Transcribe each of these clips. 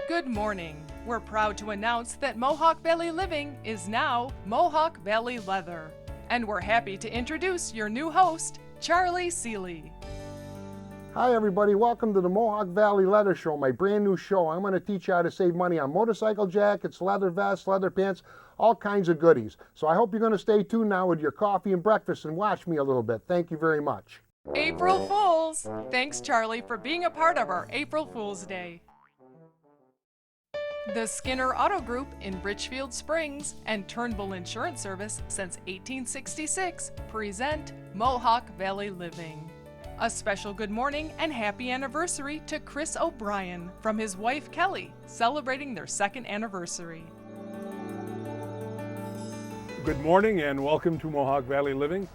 Good morning. We're proud to announce that Mohawk Valley Living is now Mohawk Valley Leather. And we're happy to introduce your new host, Charlie Seeley. Hi everybody, welcome to the Mohawk Valley Leather Show, my brand new show. I'm going to teach you how to save money on motorcycle jackets, leather vests, leather pants, all kinds of goodies. So I hope you're going to stay tuned now with your coffee and breakfast and watch me a little bit. Thank you very much. April Fools! Thanks, Charlie, for being a part of our April Fool's Day. The Skinner Auto Group in Richfield Springs and Turnbull Insurance Service since 1866 present Mohawk Valley Living. A special good morning and happy anniversary to Chris O'Brien from his wife Kelly, celebrating their second anniversary. Good morning and welcome to Mohawk Valley Living.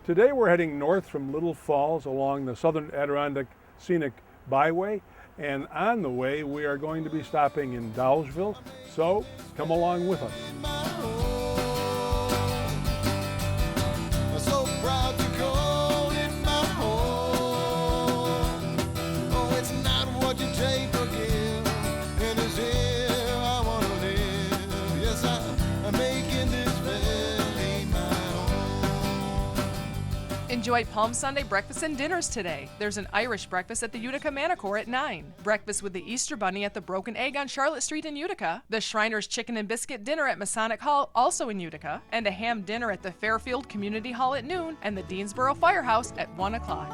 Today we're heading north from Little Falls along the Southern Adirondack Scenic Byway, and on the way we are going to be stopping in Dolgeville, so come along with us. So proud to call it my home. Oh, it's not what you take or give, and it's here I want to live. Yes, I'm making this valley my home. Enjoy Palm Sunday breakfasts and dinners today. There's an Irish breakfast at the Utica Manacor at 9. Breakfast with the Easter Bunny at the Broken Egg on Charlotte Street in Utica. The Shriners Chicken and Biscuit Dinner at Masonic Hall, also in Utica. And a ham dinner at the Fairfield Community Hall at noon and the Deansboro Firehouse at 1 o'clock.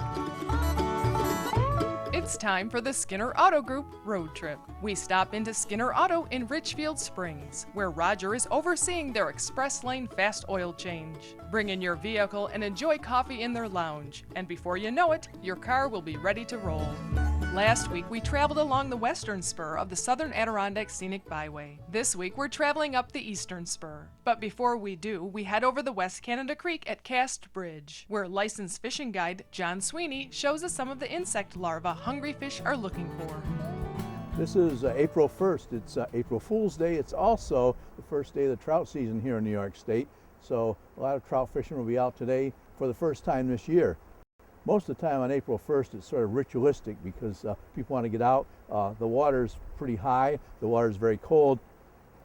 It's time for the Skinner Auto Group road trip. We stop into Skinner Auto in Richfield Springs, where Roger is overseeing their express lane fast oil change. Bring in your vehicle and enjoy coffee in their lounge, and before you know it, your car will be ready to roll. Last week, we traveled along the western spur of the Southern Adirondack Scenic Byway. This week, we're traveling up the eastern spur. But before we do, we head over the West Canada Creek at Cast Bridge, where licensed fishing guide John Sweeney shows us some of the insect larvae hungry fish are looking for. This is April 1st. It's April Fool's Day. It's also the first day of the trout season here in New York State. So a lot of trout fishing will be out today for the first time this year. Most of the time on April 1st, it's sort of ritualistic because people want to get out. The water's pretty high, the water's very cold.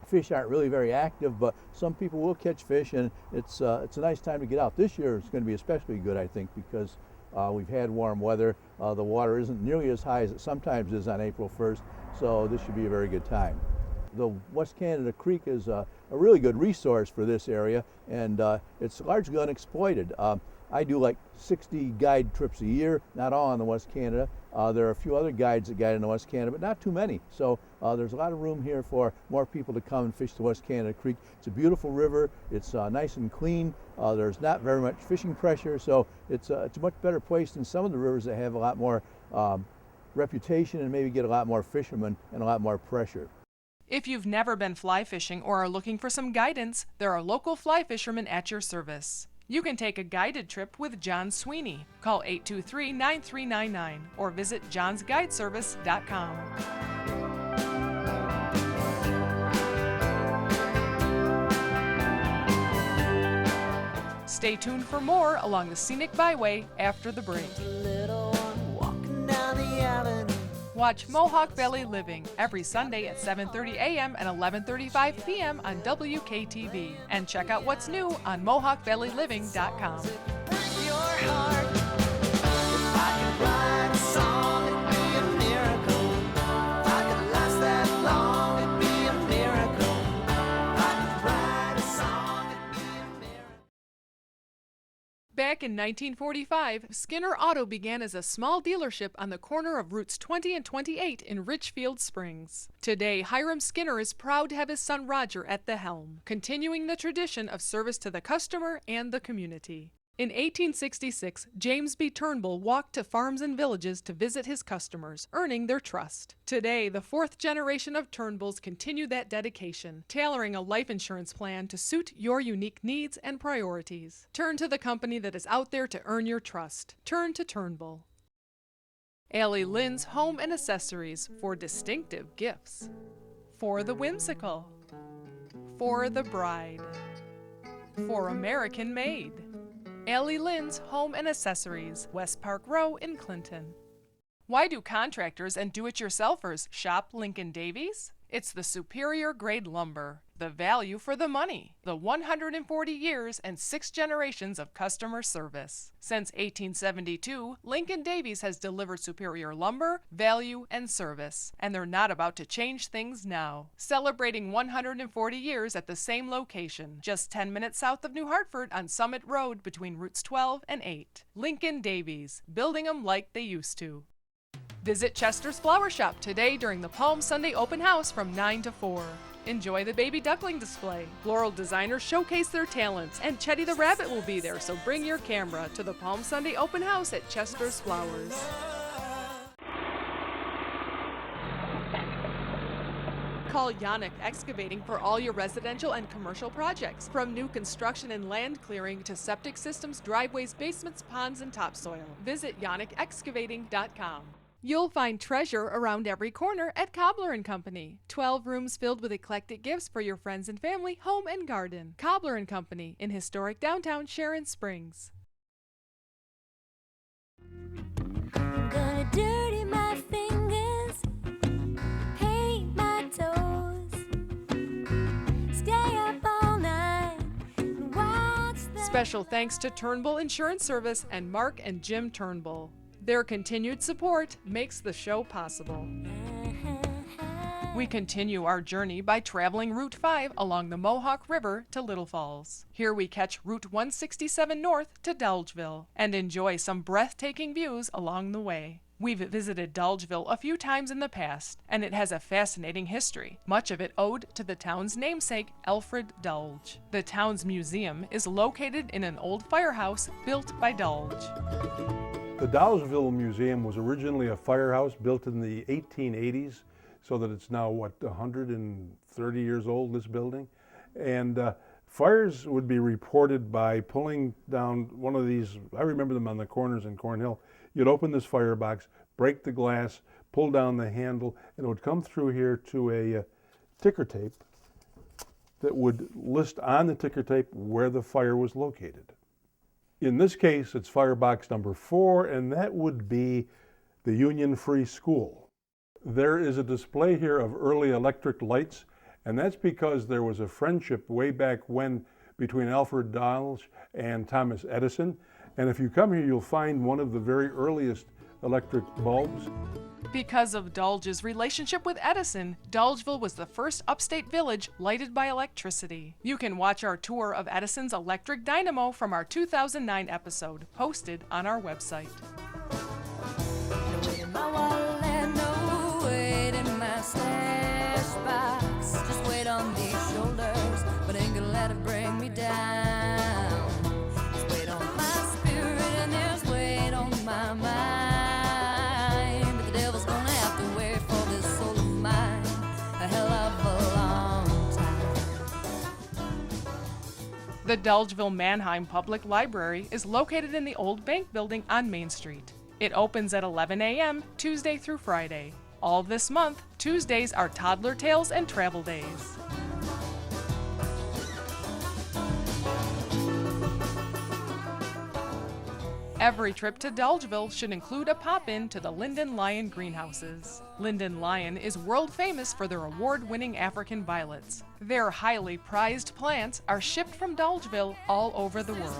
Fish aren't really very active, but some people will catch fish, and it's a nice time to get out. This year it's going to be especially good, I think, because we've had warm weather. The water isn't nearly as high as it sometimes is on April 1st, so this should be a very good time. The West Canada Creek is a really good resource for this area, and it's largely unexploited. I do like 60 guide trips a year, not all on the West Canada. There are a few other guides that guide in the West Canada, but not too many. So there's a lot of room here for more people to come and fish the West Canada Creek. It's a beautiful river. It's nice and clean. There's not very much fishing pressure, so it's a much better place than some of the rivers that have a lot more reputation and maybe get a lot more fishermen and a lot more pressure. If you've never been fly fishing or are looking for some guidance, there are local fly fishermen at your service. You can take a guided trip with John Sweeney. Call 823-9399 or visit johnsguideservice.com. Stay tuned for more along the Scenic Byway after the break. Watch Mohawk Valley Living every Sunday at 7:30 a.m. and 11:35 p.m. on WKTV. And check out what's new on MohawkValleyLiving.com. Back in 1945, Skinner Auto began as a small dealership on the corner of routes 20 and 28 in Richfield Springs. Today, Hiram Skinner is proud to have his son Roger at the helm, continuing the tradition of service to the customer and the community. In 1866, James B. Turnbull walked to farms and villages to visit his customers, earning their trust. Today, the fourth generation of Turnbulls continue that dedication, tailoring a life insurance plan to suit your unique needs and priorities. Turn to the company that is out there to earn your trust. Turn to Turnbull. Allie Lynn's Home and Accessories for distinctive gifts. For the whimsical. For the bride. For American made. Allie Lynn's Home and Accessories, West Park Row in Clinton. Why do contractors and do-it-yourselfers shop Lincoln Davies? It's the superior grade lumber, the value for the money, the 140 years and 6 generations of customer service. Since 1872, Lincoln Davies has delivered superior lumber, value, and service, and they're not about to change things now. Celebrating 140 years at the same location, just 10 minutes south of New Hartford on Summit Road between routes 12 and 8. Lincoln Davies, building them like they used to. Visit Chester's Flower Shop today during the Palm Sunday open house from 9 to 4. Enjoy the baby duckling display. Floral designers showcase their talents, and Chetty the Rabbit will be there, so bring your camera to the Palm Sunday open house at Chester's Flowers. Call Yannick Excavating for all your residential and commercial projects, from new construction and land clearing to septic systems, driveways, basements, ponds, and topsoil. Visit yannickexcavating.com. You'll find treasure around every corner at Cobbler & Company. 12 rooms filled with eclectic gifts for your friends and family, home and garden. Cobbler & Company in historic downtown Sharon Springs. I'm gonna dirty my fingers, paint my toes, stay up all night and watch the... Special thanks to Turnbull Insurance Service and Mark and Jim Turnbull. Their continued support makes the show possible. We continue our journey by traveling Route 5 along the Mohawk River to Little Falls. Here we catch Route 167 north to Dolgeville and enjoy some breathtaking views along the way. We've visited Dolgeville a few times in the past, and it has a fascinating history, much of it owed to the town's namesake, Alfred Dolge. The town's museum is located in an old firehouse built by Dolge. The Dolgeville Museum was originally a firehouse built in the 1880s, so that it's now, 130 years old, this building. And fires would be reported by pulling down one of these, I remember them on the corners in Cornhill. You'd open this firebox, break the glass, pull down the handle, and it would come through here to a ticker tape that would list on the ticker tape where the fire was located. In this case, it's firebox number 4, and that would be the Union Free School. There is a display here of early electric lights, and that's because there was a friendship way back when between Alfred Dolge and Thomas Edison. And if you come here, you'll find one of the very earliest electric bulbs. Because of Dolge's relationship with Edison, Dolgeville was the first upstate village lighted by electricity. You can watch our tour of Edison's electric dynamo from our 2009 episode, posted on our website. No weight in my wallet, no weight in my stash box. Just weight on these shoulders, but ain't gonna let it bring me down. There's weight on my spirit and there's weight on my mind. The Dolgeville Mannheim Public Library is located in the old bank building on Main Street. It opens at 11 a.m. Tuesday through Friday. All this month, Tuesdays are Toddler Tales and Travel Days. Every trip to Dolgeville should include a pop-in to the Linden Lion greenhouses. Linden Lion is world famous for their award-winning African violets. Their highly prized plants are shipped from Dolgeville all over the world.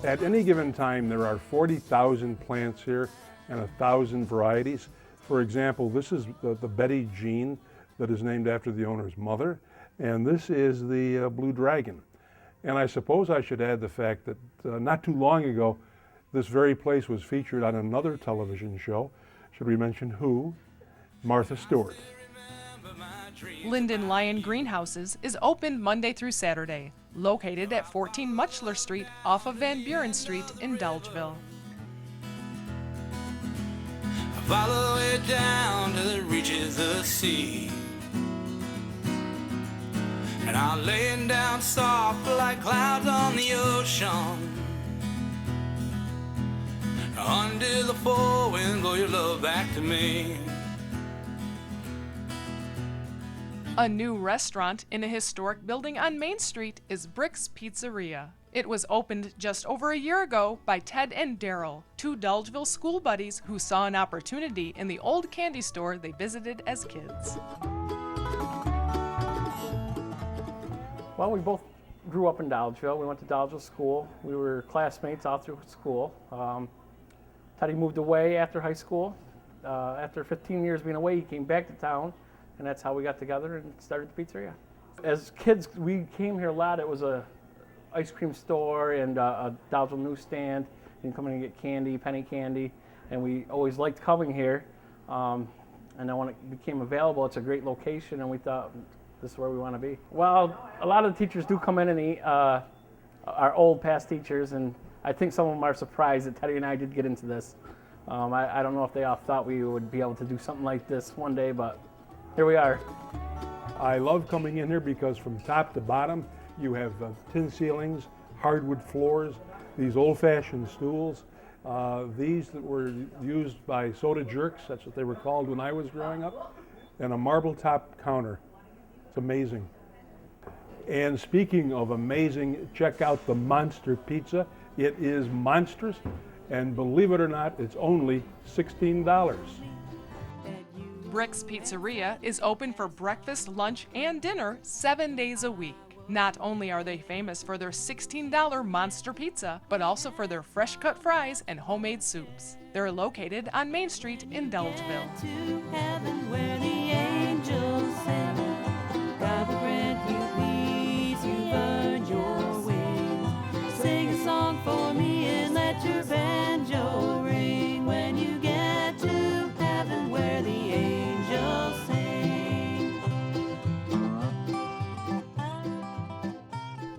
At any given time, there are 40,000 plants here and 1,000 varieties. For example, this is the Betty Jean that is named after the owner's mother, and this is the Blue Dragon. And I suppose I should add the fact that not too long ago, this very place was featured on another television show. Should we mention who? Martha Stewart. Linden Lion Greenhouses is open Monday through Saturday, located at 14 Muchler Street off of Van Buren Street in Dolgeville. Follow it down till it reaches the sea. And I'll lay it down soft like clouds on the ocean. Under the four winds, blow your love back to me. A new restaurant in a historic building on Main Street is Brick's Pizzeria. It was opened just over a year ago by Ted and Daryl, two Dolgeville school buddies who saw an opportunity in the old candy store they visited as kids. Well, we both grew up in Dolgeville. We went to Dolgeville school. We were classmates all through school. Teddy moved away after high school. After 15 years being away, he came back to town, and that's how we got together and started the pizzeria. As kids, we came here a lot. It was a ice cream store and a Dolgeville newsstand. You can come in and get candy, penny candy, and we always liked coming here. And then when it became available, it's a great location, and we thought this is where we want to be. Well, a lot of the teachers do come in and eat, our old past teachers, and I think some of them are surprised that Teddy and I did get into this. I don't know if they all thought we would be able to do something like this one day, but here we are. I love coming in here because from top to bottom, you have tin ceilings, hardwood floors, these old-fashioned stools, these that were used by soda jerks, that's what they were called when I was growing up, and a marble-top counter. It's amazing. And speaking of amazing, check out the Monster Pizza. It is monstrous, and believe it or not, it's only $16. Brick's Pizzeria is open for breakfast, lunch, and dinner 7 days a week. Not only are they famous for their $16 monster pizza, but also for their fresh-cut fries and homemade soups. They're located on Main Street in Dolgeville. To heaven where the angels sing. God will grant you peace, you've earned your wings. Sing a song for me and let your banjo ring when you get to heaven where the angels sing.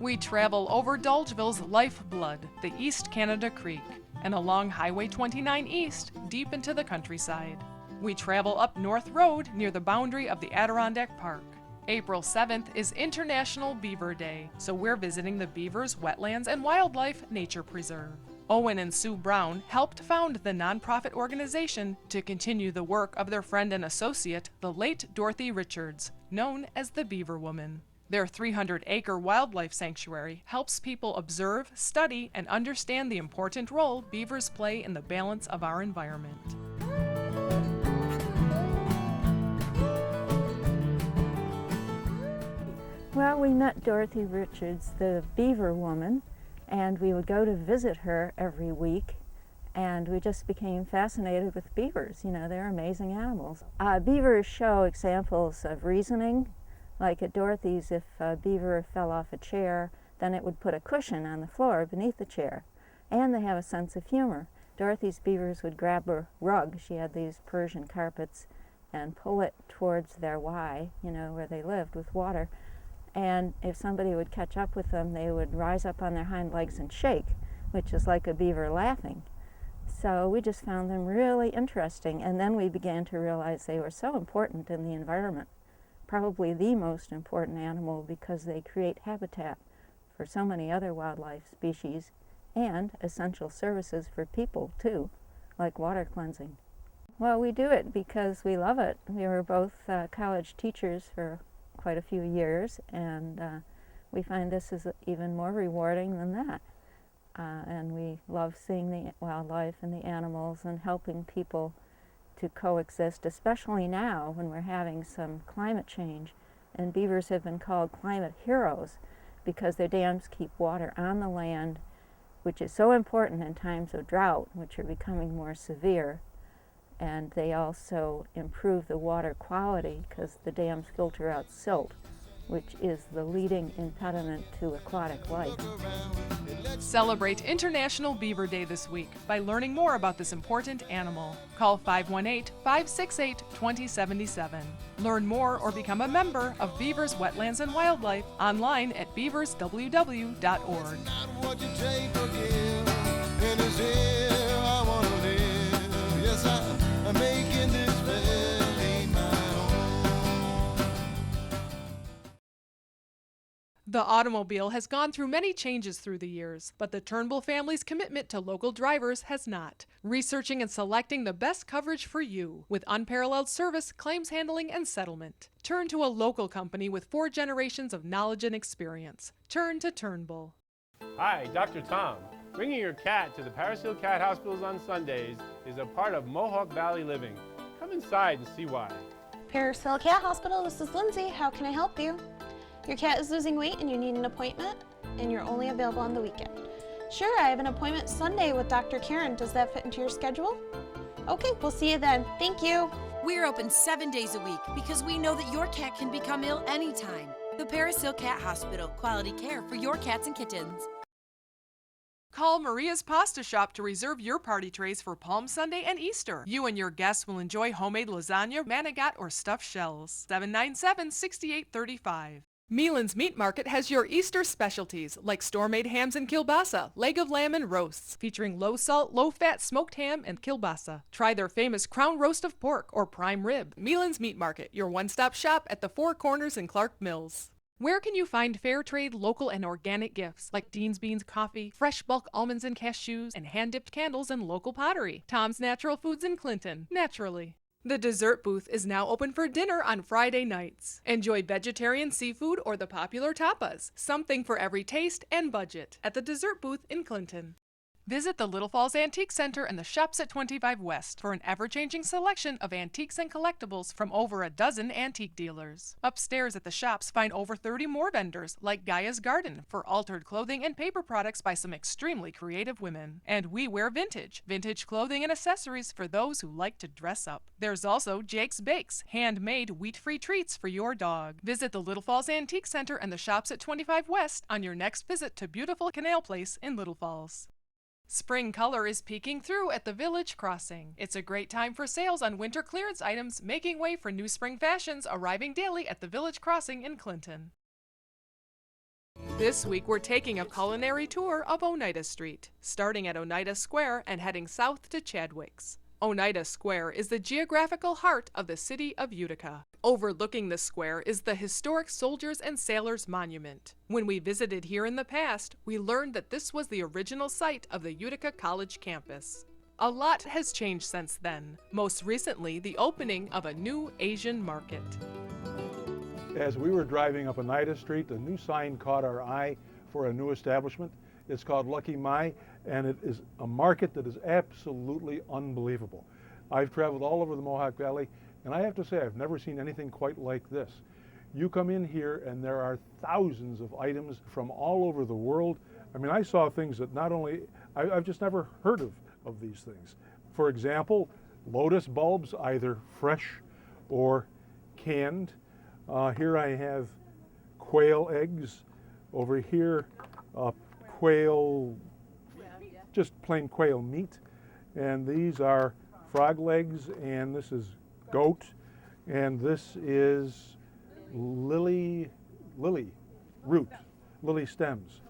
We travel over Dolgeville's lifeblood, the East Canada Creek, and along Highway 29 East, deep into the countryside. We travel up North Road near the boundary of the Adirondack Park. April 7th is International Beaver Day, so we're visiting the Beavers Wetlands and Wildlife Nature Preserve. Owen and Sue Brown helped found the nonprofit organization to continue the work of their friend and associate, the late Dorothy Richards, known as the Beaver Woman. Their 300-acre wildlife sanctuary helps people observe, study, and understand the important role beavers play in the balance of our environment. Well, we met Dorothy Richards, the Beaver Woman, and we would go to visit her every week, and we just became fascinated with beavers. You know, they're amazing animals. Beavers show examples of reasoning. Like at Dorothy's, if a beaver fell off a chair, then it would put a cushion on the floor beneath the chair. And they have a sense of humor. Dorothy's beavers would grab a rug, she had these Persian carpets, and pull it towards their Y, you know, where they lived, with water. And if somebody would catch up with them, they would rise up on their hind legs and shake, which is like a beaver laughing. So we just found them really interesting, and then we began to realize they were so important in the environment. Probably the most important animal because they create habitat for so many other wildlife species and essential services for people too, like water cleansing. Well, we do it because we love it. We were both college teachers for quite a few years, and we find this is even more rewarding than that. And we love seeing the wildlife and the animals and helping people to coexist, especially now when we're having some climate change. And beavers have been called climate heroes because their dams keep water on the land, which is so important in times of drought, which are becoming more severe. And they also improve the water quality because the dams filter out silt, which is the leading impediment to aquatic life. Celebrate International Beaver Day this week by learning more about this important animal. Call 518-568-2077. Learn more or become a member of Beavers Wetlands and Wildlife online at beaversww.org. Not what you take or give, and it's here I wanna live. Yes, I'm making this valley my home. The automobile has gone through many changes through the years, but the Turnbull family's commitment to local drivers has not. Researching and selecting the best coverage for you with unparalleled service, claims handling, and settlement. Turn to a local company with 4 generations of knowledge and experience. Turn to Turnbull. Hi, Dr. Tom. Bringing your cat to the Paris Hill Cat Hospitals on Sundays is a part of Mohawk Valley living. Come inside and see why. Paris Hill Cat Hospital, this is Lindsay. How can I help you? Your cat is losing weight and you need an appointment, and you're only available on the weekend. Sure, I have an appointment Sunday with Dr. Karen. Does that fit into your schedule? Okay, we'll see you then. Thank you. We're open 7 days a week because we know that your cat can become ill anytime. The Paris Hill Cat Hospital, quality care for your cats and kittens. Call Maria's Pasta Shop to reserve your party trays for Palm Sunday and Easter. You and your guests will enjoy homemade lasagna, manigat, or stuffed shells. 797-6835. Meelan's Meat Market has your Easter specialties like store-made hams and kielbasa, leg of lamb and roasts, featuring low-salt, low-fat smoked ham and kielbasa. Try their famous crown roast of pork or prime rib. Meelan's Meat Market, your one-stop shop at the Four Corners in Clark Mills. Where can you find fair trade, local, and organic gifts like Dean's Beans coffee, fresh bulk almonds and cashews, and hand-dipped candles and local pottery? Tom's Natural Foods in Clinton, naturally. The dessert booth is now open for dinner on Friday nights. Enjoy vegetarian seafood or the popular tapas, something for every taste and budget, at the dessert booth in Clinton. Visit the Little Falls Antique Center and the Shops at 25 West for an ever-changing selection of antiques and collectibles from over a dozen antique dealers. Upstairs at the shops, find over 30 more vendors like Gaia's Garden for altered clothing and paper products by some extremely creative women. And We Wear Vintage, vintage clothing and accessories for those who like to dress up. There's also Jake's Bakes, handmade wheat-free treats for your dog. Visit the Little Falls Antique Center and the Shops at 25 West on your next visit to beautiful Canal Place in Little Falls. Spring color is peeking through at the Village Crossing. It's a great time for sales on winter clearance items, making way for new spring fashions arriving daily at the Village Crossing in Clinton. This week we're taking a culinary tour of Oneida Street, starting at Oneida Square and heading south to Chadwick's. Oneida Square is the geographical heart of the city of Utica. Overlooking the square is the historic Soldiers and Sailors Monument. When we visited here in the past, we learned that this was the original site of the Utica College campus. A lot has changed since then, most recently the opening of a new Asian market. As we were driving up Oneida Street, a new sign caught our eye for a new establishment. It's called Lucky Mai, and it is a market that is absolutely unbelievable. I've traveled all over the Mohawk Valley, and I have to say I've never seen anything quite like this. You come in here and there are thousands of items from all over the world. I mean, I saw things that not only, I've just never heard of these things. For example, lotus bulbs, either fresh or canned. Here I have quail eggs. Over here, quail, just plain quail meat. And these are frog legs, and this is goat, and this is lily root, lily stems.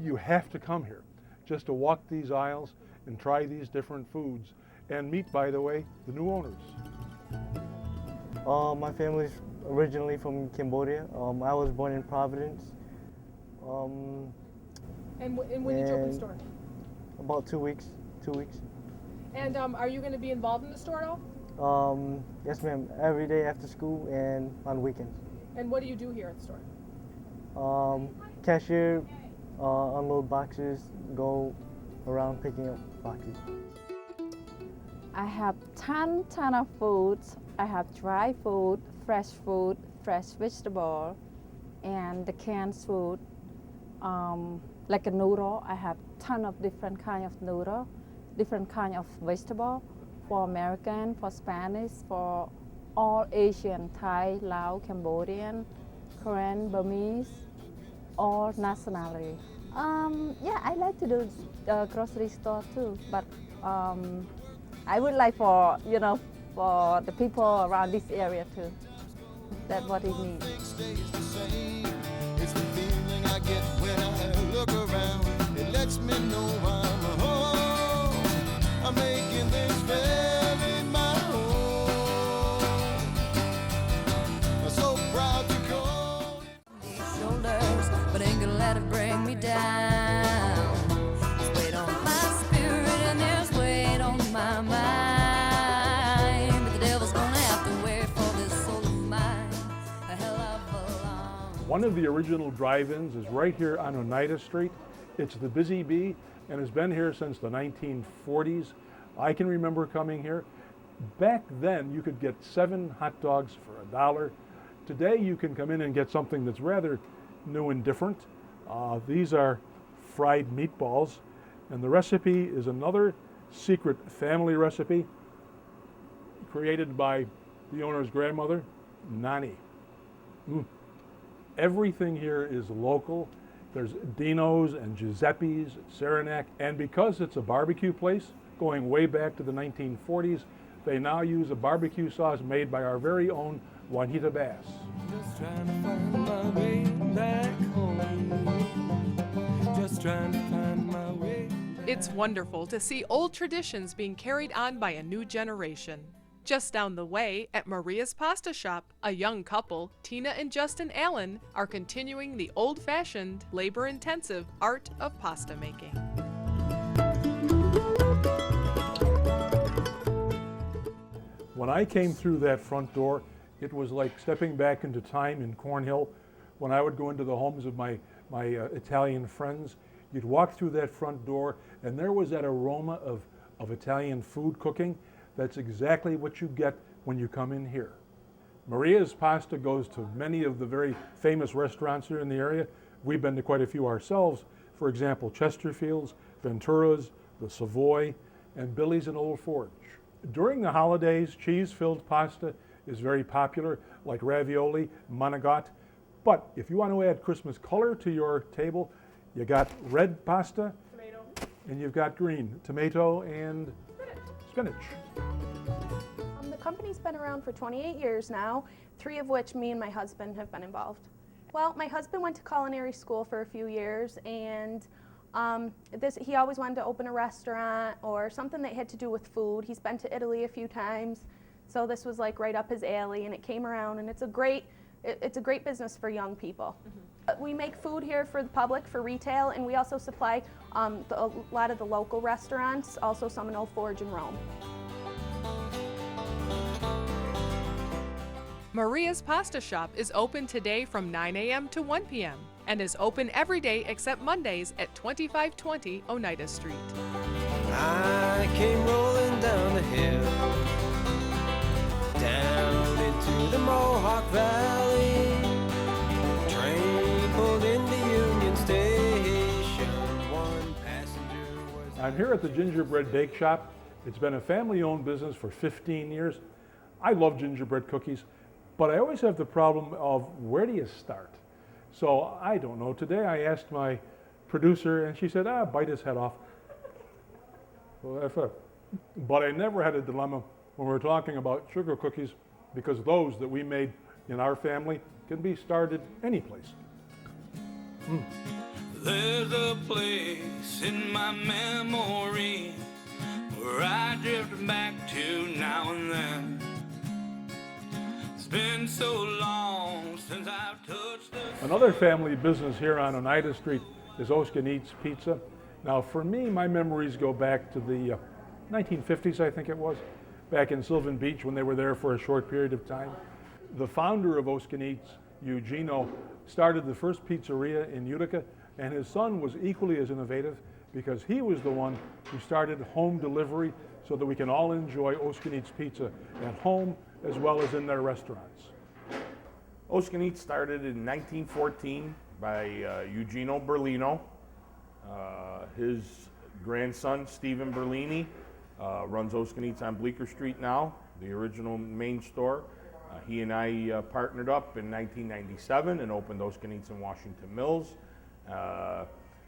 You have to come here just to walk these aisles and try these different foods and meet, by the way, the new owners. My family's originally from Cambodia. I was born in Providence. And when did you open the store? About 2 weeks. 2 weeks. And are you going to be involved in the store at all? Yes, ma'am. Every day after school and on weekends. And what do you do here at the store? Cashier, unload boxes, go around picking up boxes. I have ton of foods. I have dry food, fresh vegetable, and the canned food. Like a noodle, I have ton of different kind of noodle, different kind of vegetable, for American, for Spanish, for all Asian, Thai, Lao, Cambodian, Korean, Burmese, all nationality. Yeah, I like to do grocery store too, but I would like for, for the people around this area too. That's what it needs. It's the feeling I get when I look around. It lets me know I'm home. I'm making this valley my home. I'm so proud to call these shoulders, but ain't gonna let it bring me down. There's weight on my spirit and there's weight on my mind, but the devil's gonna have to wait for this soul of mine a hell of a long One of the original drive-ins is right here on Oneida Street. It's the Busy Bee and has been here since the 1940s. I can remember coming here. Back then, you could get 7 hot dogs for $1. Today, you can come in and get something that's rather new and different. These are fried meatballs, and the recipe is another secret family recipe created by the owner's grandmother, Nani. Everything here is local. There's Dino's and Giuseppe's, Saranac, and because it's a barbecue place, going way back to the 1940s, they now use a barbecue sauce made by our very own Juanita Bass. Just trying to find my way back home. Just trying to find my way. It's wonderful to see old traditions being carried on by a new generation. Just down the way, at Maria's Pasta Shop, a young couple, Tina and Justin Allen, are continuing the old-fashioned, labor-intensive art of pasta making. When I came through that front door, it was like stepping back into time in Cornhill. When I would go into the homes of my Italian friends, you'd walk through that front door and there was that aroma of Italian food cooking. That's exactly what you get when you come in here. Maria's Pasta goes to many of the very famous restaurants here in the area. We've been to quite a few ourselves. For example, Chesterfield's, Ventura's, the Savoy, and Billy's in Old Forge. During the holidays, cheese-filled pasta is very popular, like ravioli, manigot. But if you want to add Christmas color to your table, you got red pasta, tomato, and you've got green, tomato and spinach. The company's been around for 28 years now, 3 of which me and my husband have been involved. Well, my husband went to culinary school for a few years, and he always wanted to open a restaurant or something that had to do with food. He's been to Italy a few times, so this was like right up his alley, and it came around, and it's a great business for young people. We make food here for the public, for retail, and we also supply a lot of the local restaurants, also some in Old Forge and Rome. Maria's Pasta Shop is open today from 9 a.m. to 1 p.m. and is open every day except Mondays at 2520 Oneida Street. I came rolling down the hill, down into the Mohawk Valley. Train pulled into Union Station. One passenger was... I'm here at the Gingerbread Bake Shop. It's been a family-owned business for 15 years. I love gingerbread cookies, but I always have the problem of where do you start? So I don't know. Today I asked my producer and she said, bite his head off. But I never had a dilemma when we were talking about sugar cookies because those that we made in our family can be started any place. There's a place in my memory where I drift back to now and then. It's been so long since I've touched the... Another family business here on Oneida Street is Oskin Eats Pizza. Now for me, my memories go back to the 1950s, I think it was, back in Sylvan Beach when they were there for a short period of time. The founder of Oskin Eats, Eugenio, started the first pizzeria in Utica, and his son was equally as innovative because he was the one who started home delivery so that we can all enjoy Oskin Eats Pizza at home as well as in their restaurants. Oskin Eats started in 1914 by Eugenio Berlino. His grandson, Stephen Berlini, runs Oskin Eats on Bleecker Street now, the original main store. He and I partnered up in 1997 and opened Oskin Eats in Washington Mills.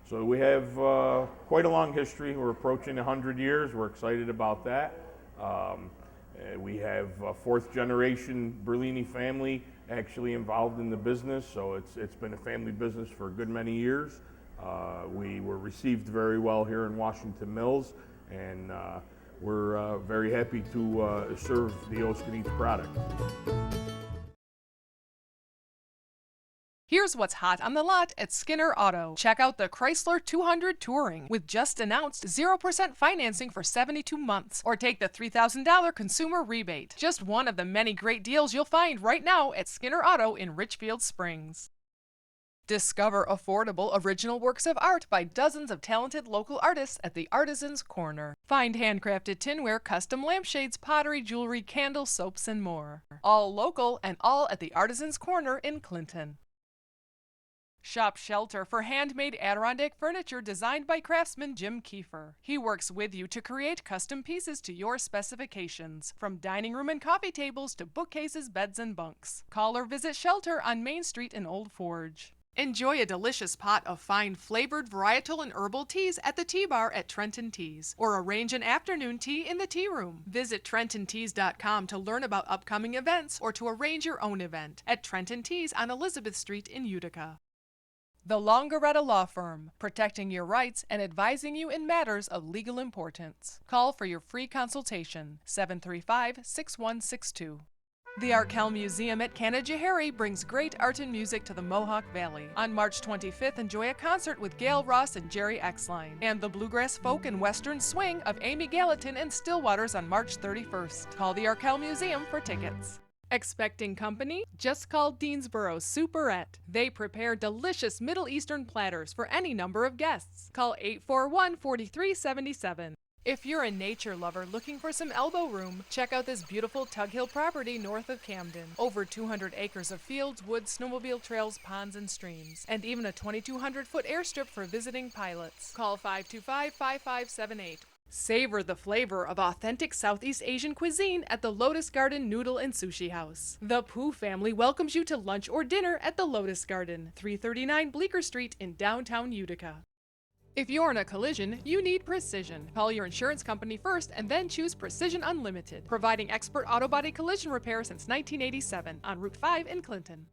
So we have quite a long history. We're approaching 100 years. We're excited about that. We have a 4th generation Berlini family actually involved in the business, so it's been a family business for a good many years. We were received very well here in Washington Mills, and we're very happy to serve the Oskin Eats product. Here's what's hot on the lot at Skinner Auto. Check out the Chrysler 200 Touring with just announced 0% financing for 72 months, or take the $3,000 consumer rebate. Just one of the many great deals you'll find right now at Skinner Auto in Richfield Springs. Discover affordable original works of art by dozens of talented local artists at the Artisans Corner. Find handcrafted tinware, custom lampshades, pottery, jewelry, candles, soaps, and more. All local and all at the Artisans Corner in Clinton. Shop Shelter for handmade Adirondack furniture designed by craftsman Jim Kiefer. He works with you to create custom pieces to your specifications, from dining room and coffee tables to bookcases, beds, and bunks. Call or visit Shelter on Main Street in Old Forge. Enjoy a delicious pot of fine flavored varietal and herbal teas at the Tea Bar at Trenton Teas, or arrange an afternoon tea in the tea room. Visit TrentonTeas.com to learn about upcoming events or to arrange your own event at Trenton Teas on Elizabeth Street in Utica. The Longaretta Law Firm, protecting your rights and advising you in matters of legal importance. Call for your free consultation, 735-6162. The Arkell Museum at Canajoharie brings great art and music to the Mohawk Valley. On March 25th, enjoy a concert with Gail Ross and Jerry Exline, and the Bluegrass Folk and Western Swing of Amy Gallatin and Stillwaters on March 31st. Call the Arkell Museum for tickets. Expecting company? Just call Deansboro's Superette. They prepare delicious Middle Eastern platters for any number of guests. Call 841-4377. If you're a nature lover looking for some elbow room, check out this beautiful Tug Hill property north of Camden. Over 200 acres of fields, woods, snowmobile trails, ponds, and streams, and even a 2,200-foot airstrip for visiting pilots. Call 525-5578. Savor the flavor of authentic Southeast Asian cuisine at the Lotus Garden Noodle and Sushi House. The Pooh family welcomes you to lunch or dinner at the Lotus Garden, 339 Bleecker Street in downtown Utica. If you're in a collision, you need precision. Call your insurance company first and then choose Precision Unlimited, providing expert auto body collision repair since 1987 on Route 5 in Clinton.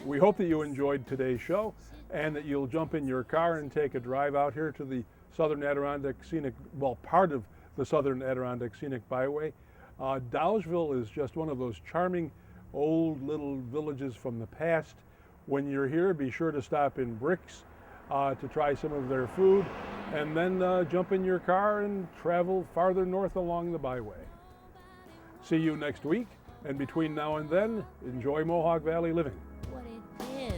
We hope that you enjoyed today's show and that you'll jump in your car and take a drive out here to the Southern Adirondack Scenic, well, part of the Southern Adirondack Scenic Byway. Dolgeville is just one of those charming old little villages from the past. When you're here, be sure to stop in Bricks to try some of their food, and then jump in your car and travel farther north along the byway. See you next week, and between now and then, enjoy Mohawk Valley living.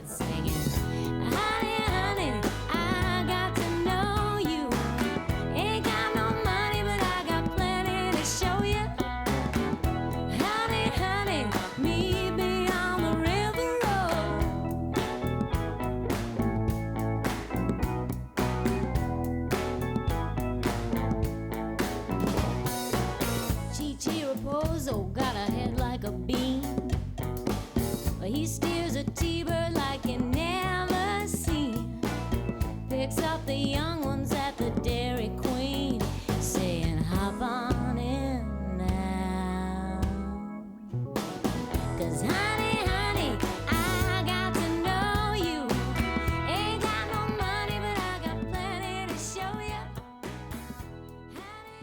Singing, honey, honey, I got to know you. Ain't got no money, but I got plenty to show you. Honey, honey, meet me on the river road. Chi-Chi Raposo got a head like a beam. He steers a T-bird like you never seen. Picks up the young one